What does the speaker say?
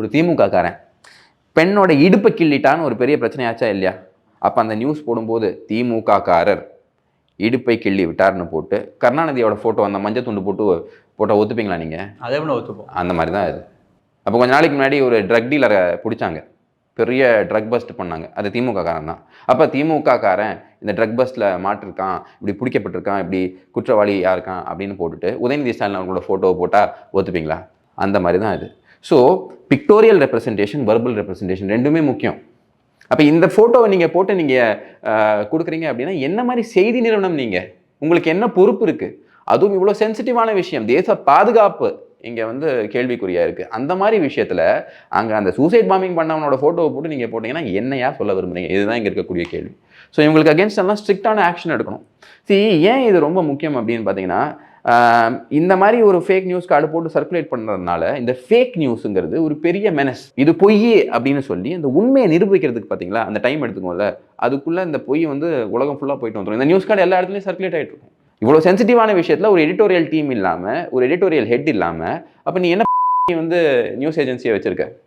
ஒரு திமுக காரன் பெண்ணோட இடுப்பை கிள்ளிட்டான்னு ஒரு பெரிய பிரச்சனையாச்சா இல்லையா? அப்போ அந்த நியூஸ் போடும்போது திமுக காரர் இடுப்பை கிள்ளி விட்டார்னு போட்டு கருணாநிதியோட ஃபோட்டோ அந்த மஞ்சள் துண்டு போட்டால் ஒத்துப்பீங்களா நீங்கள்? அதே பண்ண ஒத்துப்போம். அந்த மாதிரி தான் இது. அப்போ கொஞ்ச நாளைக்கு முன்னாடி ஒரு ட்ரக் டீலரை பிடிச்சாங்க, பெரிய ட்ரக் பஸ்ட் பண்ணாங்க. அது திமுக காரன் தான். அப்போ திமுக காரன் இந்த ட்ரக் பஸ்ட்டில் மாட்டிருக்கான், இப்படி பிடிக்கப்பட்டிருக்கான், இப்படி குற்றவாளியாக இருக்கான் அப்படின்னு போட்டுட்டு உதயநிதி ஸ்டாலின் அவங்களோட ஃபோட்டோவை போட்டால் ஒத்துப்பீங்களா? அந்த மாதிரி தான் இது. So pictorial representation, verbal representation ரெண்டுமே முக்கியம். அப்போ இந்த ஃபோட்டோவை நீங்கள் போட்டு நீங்கள் கொடுக்குறீங்க அப்படின்னா என்ன மாதிரி செய்தி நிறுவனம் நீங்கள்? உங்களுக்கு என்ன பொறுப்பு இருக்குது? அதுவும் இவ்வளோ சென்சிட்டிவான விஷயம், தேச பாதுகாப்பு இங்கே வந்து கேள்விக்குறியாக இருக்குது. அந்த மாதிரி விஷயத்தில் அங்கே அந்த சூசைட் பாம்பிங் பண்ணவனோட ஃபோட்டோவை போட்டு நீங்கள் போட்டிங்கன்னா என்னையா சொல்ல விரும்புகிறீங்க? இதுதான் இங்கே இருக்கக்கூடிய கேள்வி. ஸோ இவங்களுக்கு அகேன்ஸ்ட் எல்லாம் ஸ்ட்ரிக்டான ஆக்ஷன் எடுக்கணும். ஏன் இது ரொம்ப முக்கியம் அப்படின்னு பார்த்தீங்கன்னா, இந்த மாதிரி ஒரு ஃபேக் நியூஸ் கார்டு போட்டு சர்க்குலேட் பண்ணுறதுனால இந்த ஃபேக் நியூஸுங்கிறது ஒரு பெரிய மெனஸ். இது பொய் அப்படின்னு சொல்லி அந்த உண்மையை நிரூபிக்கிறதுக்கு பார்த்தீங்களா அந்த டைம் எடுத்துக்கோல, அதுக்குள்ளே இந்த பொய் வந்து உலகம் ஃபுல்லாக போயிட்டு வந்துடும். இந்த நியூஸ் கார்டு எல்லா இடத்துலையும் சர்க்குலேட் ஆகிட்டு இருக்கும். இவ்வளோ சென்சிட்டிவான விஷயத்தில் ஒரு எடிட்டோரியல் டீம் இல்லாமல், ஒரு எடிட்டோரியல் ஹெட் இல்லாமல், அப்போ நீ என்ன வந்து நியூஸ் ஏஜென்சியை வச்சிருக்க?